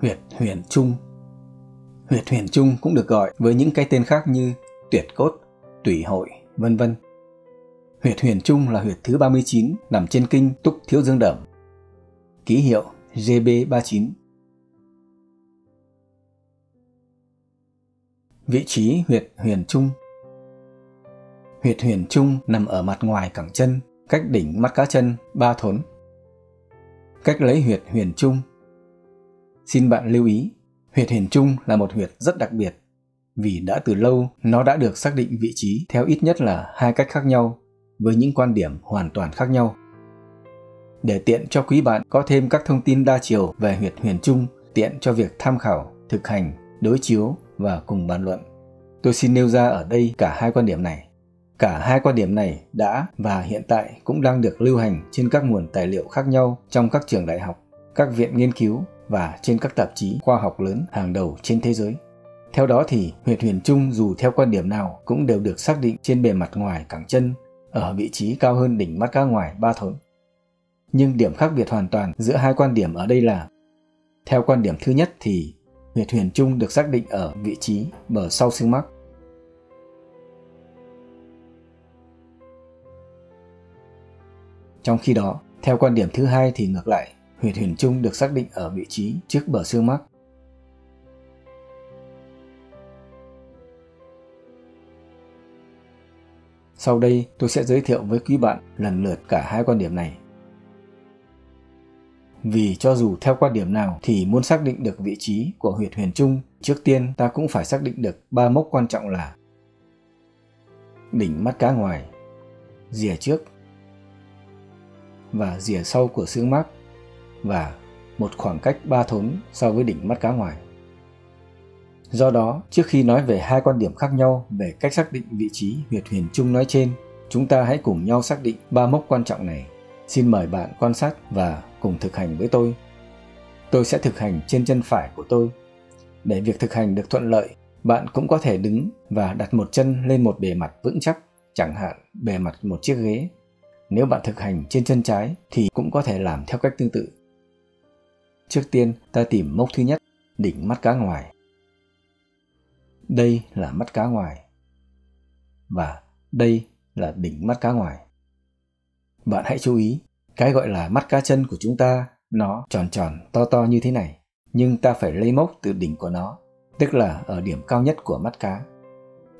Huyệt huyền trung. Huyệt huyền trung cũng được gọi với những cái tên khác như tuyệt cốt, tủy hội, vân vân. Huyệt huyền trung là huyệt thứ 39 nằm trên kinh Túc Thiếu Dương Đẩm. Ký hiệu GB39. Vị trí huyệt huyền trung. Huyệt huyền trung nằm ở mặt ngoài cẳng chân, cách đỉnh mắt cá chân 3 thốn. Cách lấy huyệt huyền trung. Xin bạn lưu ý, huyệt huyền trung là một huyệt rất đặc biệt, vì đã từ lâu nó đã được xác định vị trí theo ít nhất là 2 cách khác nhau, với những quan điểm hoàn toàn khác nhau. Để tiện cho quý bạn có thêm các thông tin đa chiều về huyệt huyền trung, tiện cho việc tham khảo, thực hành, đối chiếu và cùng bàn luận, tôi xin nêu ra ở đây cả hai quan điểm này. Cả hai quan điểm này đã và hiện tại cũng đang được lưu hành trên các nguồn tài liệu khác nhau trong các trường đại học, các viện nghiên cứu và trên các tạp chí khoa học lớn hàng đầu trên thế giới. Theo đó thì huyệt huyền trung dù theo quan điểm nào cũng đều được xác định trên bề mặt ngoài cẳng chân ở vị trí cao hơn đỉnh mắt cá ngoài 3 thốn. Nhưng điểm khác biệt hoàn toàn giữa hai quan điểm ở đây là, theo quan điểm thứ nhất thì huyệt huyền trung được xác định ở vị trí bờ sau xương mắt. Trong khi đó, theo quan điểm thứ hai thì ngược lại, huyệt huyền trung được xác định ở vị trí trước bờ xương mắt. Sau đây tôi sẽ giới thiệu với quý bạn lần lượt cả hai quan điểm này. Vì cho dù theo quan điểm nào thì muốn xác định được vị trí của huyệt huyền trung, trước tiên ta cũng phải xác định được 3 mốc quan trọng là đỉnh mắt cá ngoài, rìa trước và rìa sau của xương mắt, và một khoảng cách 3 thốn so với đỉnh mắt cá ngoài. Do đó, trước khi nói về hai quan điểm khác nhau về cách xác định vị trí huyệt huyền trung nói trên, chúng ta hãy cùng nhau xác định 3 mốc quan trọng này. Xin mời bạn quan sát và cùng thực hành với tôi. Tôi sẽ thực hành trên chân phải của tôi. Để việc thực hành được thuận lợi, bạn cũng có thể đứng và đặt một chân lên một bề mặt vững chắc, chẳng hạn bề mặt một chiếc ghế. Nếu bạn thực hành trên chân trái thì cũng có thể làm theo cách tương tự. Trước tiên, ta tìm mốc thứ nhất, đỉnh mắt cá ngoài. Đây là mắt cá ngoài. Và đây là đỉnh mắt cá ngoài. Bạn hãy chú ý, cái gọi là mắt cá chân của chúng ta, nó tròn tròn, to to như thế này. Nhưng ta phải lấy mốc từ đỉnh của nó, tức là ở điểm cao nhất của mắt cá.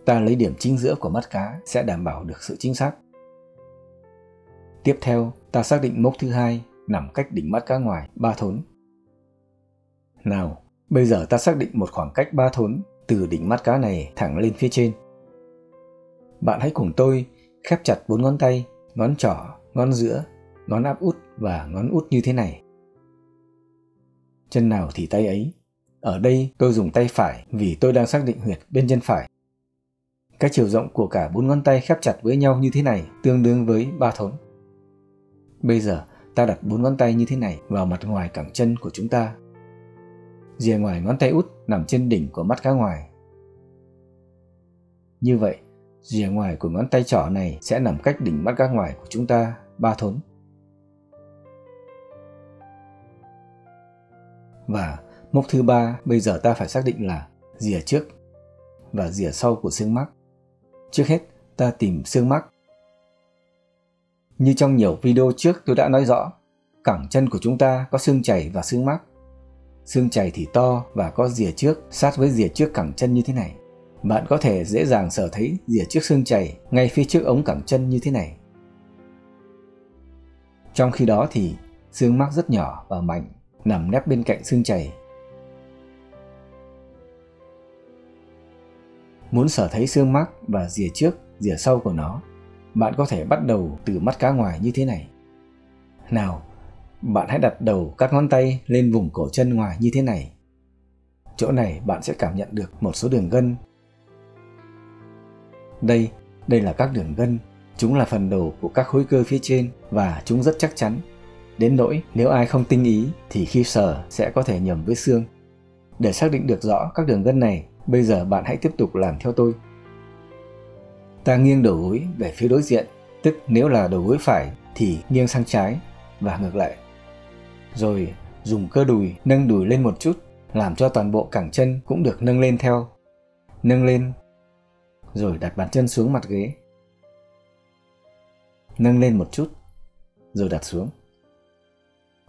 Ta lấy điểm chính giữa của mắt cá sẽ đảm bảo được sự chính xác. Tiếp theo, ta xác định mốc thứ hai nằm cách đỉnh mắt cá ngoài 3 thốn. Nào, bây giờ ta xác định một khoảng cách 3 thốn từ đỉnh mắt cá này thẳng lên phía trên. Bạn hãy cùng tôi khép chặt 4 ngón tay, ngón trỏ, ngón giữa, ngón áp út và ngón út như thế này. Chân nào thì tay ấy. Ở đây tôi dùng tay phải vì tôi đang xác định huyệt bên chân phải. Cái chiều rộng của cả 4 ngón tay khép chặt với nhau như thế này tương đương với 3 thốn. Bây giờ ta đặt 4 ngón tay như thế này vào mặt ngoài cẳng chân của chúng ta. Rìa ngoài ngón tay út nằm trên đỉnh của mắt cá ngoài. Như vậy, rìa ngoài của ngón tay trỏ này sẽ nằm cách đỉnh mắt cá ngoài của chúng ta 3 thốn. Và mốc thứ ba bây giờ ta phải xác định là rìa trước và rìa sau của xương mắt. Trước hết, ta tìm xương mắt. Như trong nhiều video trước tôi đã nói rõ, cẳng chân của chúng ta có xương chày và xương mắt. Xương chày thì to và có rìa trước sát với rìa trước cẳng chân như thế này. Bạn có thể dễ dàng sờ thấy rìa trước xương chày ngay phía trước ống cẳng chân như thế này. Trong khi đó thì xương mắt rất nhỏ và mảnh, nằm nép bên cạnh xương chày. Muốn sờ thấy xương mắt và rìa trước, rìa sau của nó, bạn có thể bắt đầu từ mắt cá ngoài như thế này. Nào, bạn hãy đặt đầu các ngón tay lên vùng cổ chân ngoài như thế này. Chỗ này bạn sẽ cảm nhận được một số đường gân. Đây là các đường gân. Chúng là phần đầu của các khối cơ phía trên và chúng rất chắc chắn. Đến nỗi nếu ai không tinh ý thì khi sờ sẽ có thể nhầm với xương. Để xác định được rõ các đường gân này, bây giờ bạn hãy tiếp tục làm theo tôi. Ta nghiêng đầu gối về phía đối diện, tức nếu là đầu gối phải thì nghiêng sang trái và ngược lại. Rồi dùng cơ đùi nâng đùi lên một chút làm cho toàn bộ cẳng chân cũng được nâng lên theo. Nâng lên, rồi đặt bàn chân xuống mặt ghế. Nâng lên một chút, rồi đặt xuống.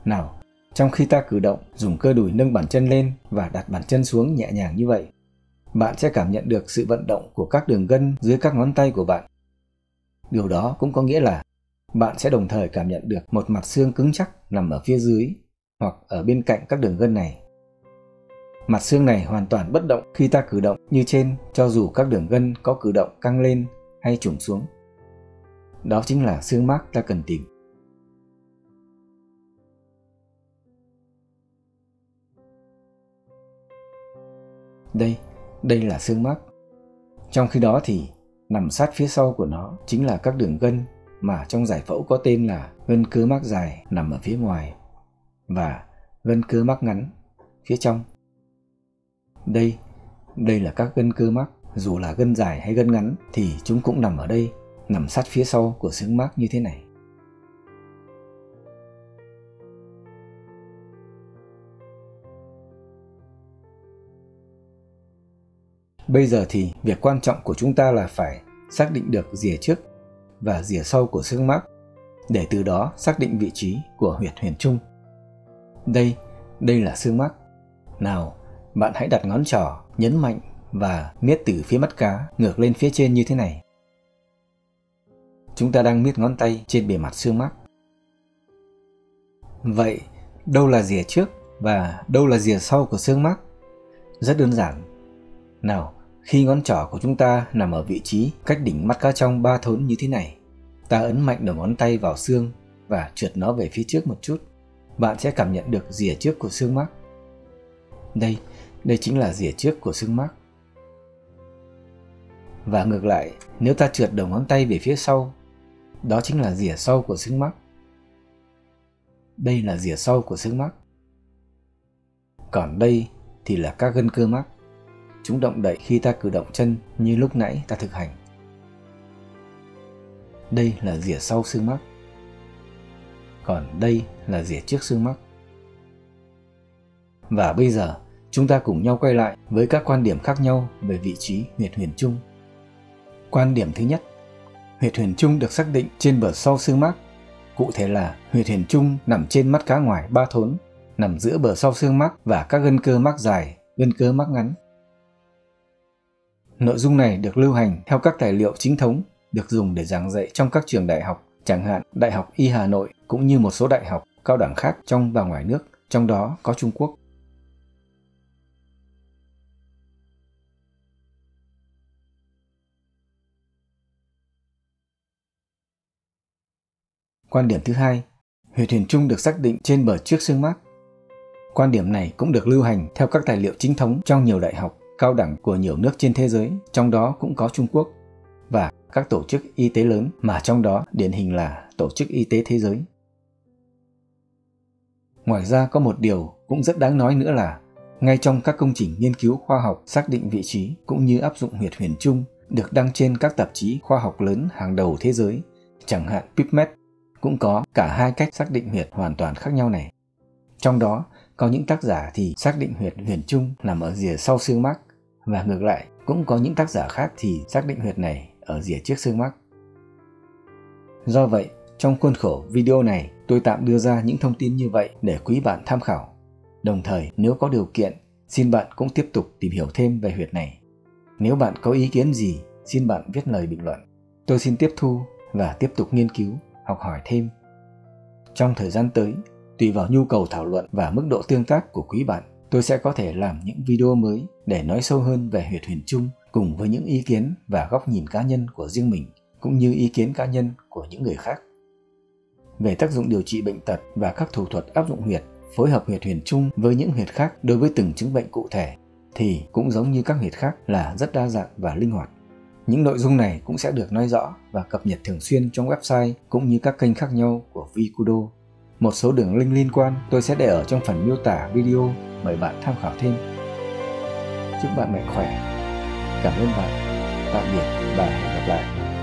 Nào, trong khi ta cử động, dùng cơ đùi nâng bàn chân lên và đặt bàn chân xuống nhẹ nhàng như vậy, bạn sẽ cảm nhận được sự vận động của các đường gân dưới các ngón tay của bạn. Điều đó cũng có nghĩa là bạn sẽ đồng thời cảm nhận được một mặt xương cứng chắc nằm ở phía dưới hoặc ở bên cạnh các đường gân này. Mặt xương này hoàn toàn bất động khi ta cử động như trên, cho dù các đường gân có cử động căng lên hay chủng xuống. Đó chính là xương mác ta cần tìm. Đây là xương mác. Trong khi đó thì nằm sát phía sau của nó chính là các đường gân mà trong giải phẫu có tên là gân cơ mác dài nằm ở phía ngoài và gân cơ mác ngắn phía trong. Đây là các gân cơ mác, dù là gân dài hay gân ngắn thì chúng cũng nằm ở đây, nằm sát phía sau của xương mác như thế này. Bây giờ thì việc quan trọng của chúng ta là phải xác định được rìa trước và rìa sau của xương mác, để từ đó xác định vị trí của huyệt huyền trung. Đây là xương mác. Nào, bạn hãy đặt ngón trỏ, nhấn mạnh và miết từ phía mắt cá ngược lên phía trên như thế này. Chúng ta đang miết ngón tay trên bề mặt xương mác. Vậy, đâu là rìa trước và đâu là rìa sau của xương mác? Rất đơn giản. Nào, khi ngón trỏ của chúng ta nằm ở vị trí cách đỉnh mắt cá trong 3 thốn như thế này, ta ấn mạnh đầu ngón tay vào xương và trượt nó về phía trước một chút. Bạn sẽ cảm nhận được rìa trước của xương mác. Đây chính là rìa trước của xương mác. Và ngược lại, nếu ta trượt đầu ngón tay về phía sau, đó chính là rìa sau của xương mác. Đây là rìa sau của xương mác. Còn đây thì là các gân cơ mác. Chúng động đậy khi ta cử động chân như lúc nãy ta thực hành. Đây là rìa sau xương mác. Còn đây là rìa trước xương mác. Và bây giờ, chúng ta cùng nhau quay lại với các quan điểm khác nhau về vị trí huyệt huyền trung. Quan điểm thứ nhất, huyệt huyền trung được xác định trên bờ sau xương mác. Cụ thể là huyệt huyền trung nằm trên mắt cá ngoài 3 thốn, nằm giữa bờ sau xương mác và các gân cơ mác dài, gân cơ mác ngắn. Nội dung này được lưu hành theo các tài liệu chính thống, được dùng để giảng dạy trong các trường đại học, chẳng hạn Đại học Y Hà Nội cũng như một số đại học cao đẳng khác trong và ngoài nước, trong đó có Trung Quốc. Quan điểm thứ hai, huyệt huyền trung được xác định trên bờ trước xương mác. Quan điểm này cũng được lưu hành theo các tài liệu chính thống trong nhiều đại học cao đẳng của nhiều nước trên thế giới, trong đó cũng có Trung Quốc, và các tổ chức y tế lớn mà trong đó điển hình là Tổ chức Y tế Thế giới. Ngoài ra có một điều cũng rất đáng nói nữa là ngay trong các công trình nghiên cứu khoa học xác định vị trí cũng như áp dụng huyệt huyền trung được đăng trên các tạp chí khoa học lớn hàng đầu thế giới, chẳng hạn PubMed, cũng có cả hai cách xác định huyệt hoàn toàn khác nhau này. Trong đó có những tác giả thì xác định huyệt huyền trung nằm ở rìa sau xương mác, và ngược lại cũng có những tác giả khác thì xác định huyệt này ở rìa trước xương mác. Do vậy, trong khuôn khổ video này, tôi tạm đưa ra những thông tin như vậy để quý bạn tham khảo. Đồng thời, nếu có điều kiện, xin bạn cũng tiếp tục tìm hiểu thêm về huyệt này. Nếu bạn có ý kiến gì, xin bạn viết lời bình luận. Tôi xin tiếp thu và tiếp tục nghiên cứu, học hỏi thêm. Trong thời gian tới, tùy vào nhu cầu thảo luận và mức độ tương tác của quý bạn, tôi sẽ có thể làm những video mới để nói sâu hơn về huyệt huyền trung cùng với những ý kiến và góc nhìn cá nhân của riêng mình, cũng như ý kiến cá nhân của những người khác. Về tác dụng điều trị bệnh tật và các thủ thuật áp dụng huyệt, phối hợp huyệt huyền trung với những huyệt khác đối với từng chứng bệnh cụ thể, thì cũng giống như các huyệt khác là rất đa dạng và linh hoạt. Những nội dung này cũng sẽ được nói rõ và cập nhật thường xuyên trong website cũng như các kênh khác nhau của VKudo. Một số đường link liên quan tôi sẽ để ở trong phần miêu tả video, mời bạn tham khảo thêm. Chúc bạn mạnh khỏe. Cảm ơn bạn. Tạm biệt và hẹn gặp lại.